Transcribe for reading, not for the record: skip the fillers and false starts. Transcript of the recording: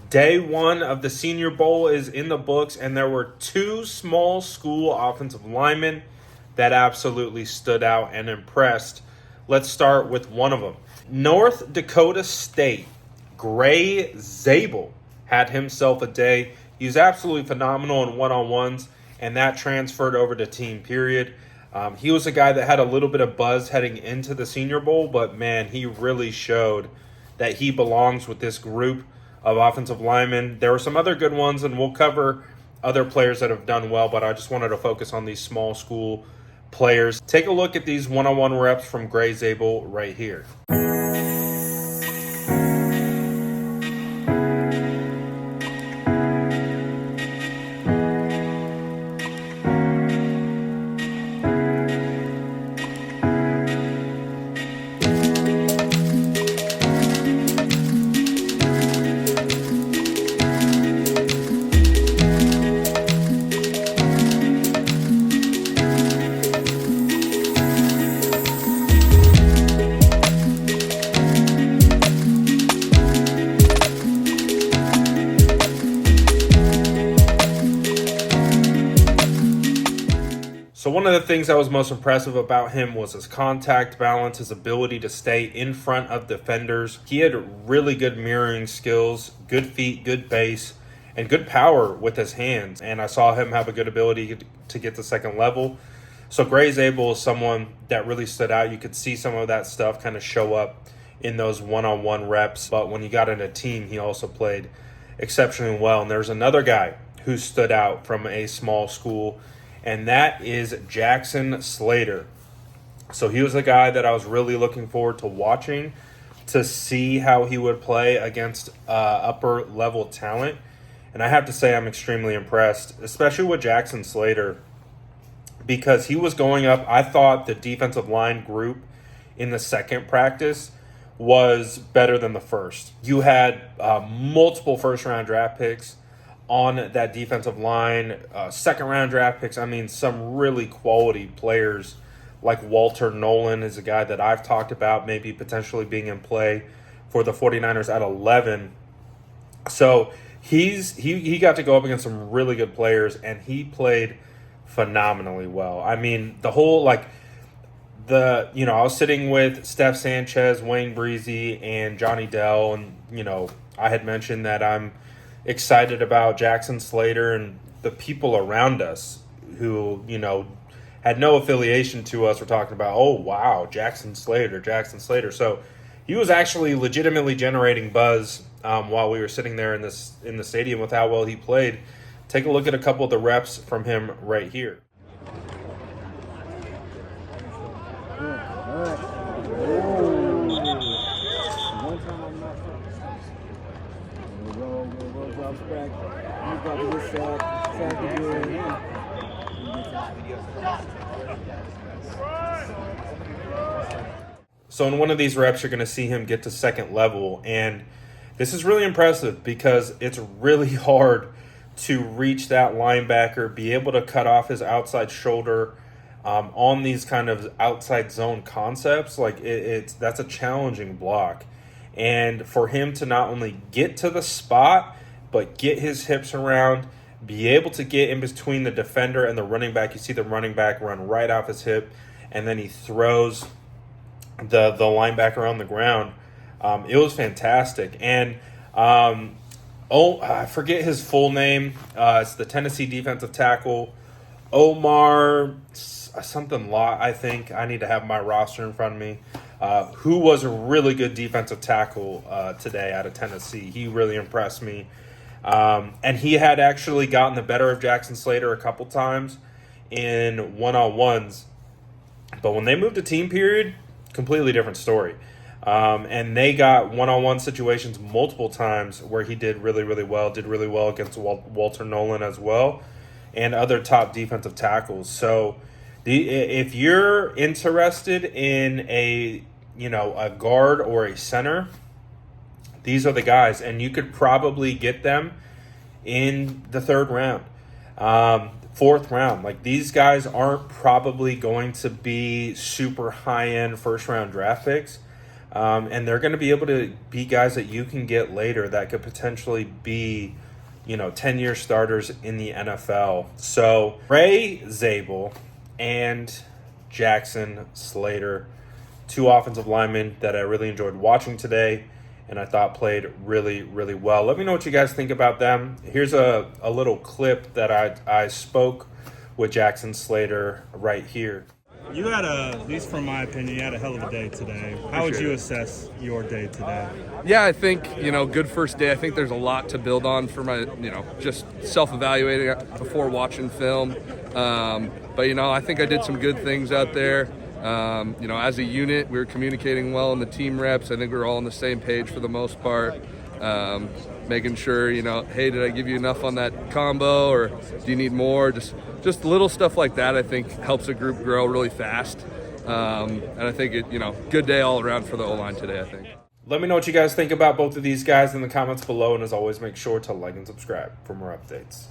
Day one of the Senior Bowl is in the books, and there were two small school offensive linemen that absolutely stood out and impressed. Let's start with one of them. North Dakota State, Gray Zabel, had himself a day. He was absolutely phenomenal in one-on-ones, and that transferred over to team period. He was a guy that had a little bit of buzz heading into the Senior Bowl, but man, he really showed that he belongs with this group of offensive linemen. There were some other good ones, and we'll cover other players that have done well, but I just wanted to focus on these small school players. Take a look at these one-on-one reps from Gray Zabel right here. So one of the things that was most impressive about him was his contact balance, his ability to stay in front of defenders. He had really good mirroring skills, good feet, good base, and good power with his hands. And I saw him have a good ability to get to second level. So Gray Zabel is someone that really stood out. You could see some of that stuff kind of show up in those one-on-one reps. But when he got in a team, he also played exceptionally well. And there's another guy who stood out from a small school, and that is Jackson Slater. So he was a guy that I was really looking forward to watching to see how he would play against upper-level talent. And I have to say I'm extremely impressed, especially with Jackson Slater, because he was going up. I thought the defensive line group in the second practice was better than the first. You had multiple first-round draft picks on that defensive line, second-round draft picks. I mean, some really quality players like Walter Nolan is a guy that I've talked about maybe potentially being in play for the 49ers at 11. So he got to go up against some really good players, and he played phenomenally well. I mean, the whole, I was sitting with Steph Sanchez, Wayne Breezy, and Johnny Dell, and, I had mentioned that I'm excited about Jackson Slater and the people around us who, had no affiliation to us. We're talking about, oh, wow, Jackson Slater. So he was actually legitimately generating buzz while we were sitting there in the stadium with how well he played. Take a look at a couple of the reps from him right here. So in one of these reps, you're going to see him get to second level, and this is really impressive because it's really hard to reach that linebacker, be able to cut off his outside shoulder on these kind of outside zone concepts. That's a challenging block. And for him to not only get to the spot, but get his hips around, be able to get in between the defender and the running back. You see the running back run right off his hip, and then he throws the linebacker on the ground. It was fantastic. And I forget his full name. It's the Tennessee defensive tackle, Omar something Law, I think. I need to have my roster in front of me. Who was a really good defensive tackle today out of Tennessee. He really impressed me. And he had actually gotten the better of Jackson Slater a couple times in one-on-ones. But when they moved to team period, completely different story. And they got one-on-one situations multiple times where he did really, really well. Did really well against Walter Nolan as well and other top defensive tackles. So if you're interested in a guard or a center, these are the guys. And you could probably get them in the third round, fourth round. Like, these guys aren't probably going to be super high-end first-round draft picks, And they're going to be able to be guys that you can get later that could potentially be, 10-year starters in the NFL. So Ray Zabel and Jackson Slater, two offensive linemen that I really enjoyed watching today and I thought played really, really well. Let me know what you guys think about them. Here's a little clip that I spoke with Jackson Slater right here. You had at least from my opinion, you had a hell of a day today. How would you assess your day today? Yeah, I think, good first day. I think there's a lot to build on for my, just self-evaluating before watching film. But, I think I did some good things out there. As a unit, we were communicating well in the team reps. I think we were all on the same page for the most part. Making sure, hey, did I give you enough on that combo, or do you need more? Just little stuff like that, I think, helps a group grow really fast. And I think good day all around for the O-line today, I think. Let me know what you guys think about both of these guys in the comments below. And as always, make sure to like and subscribe for more updates.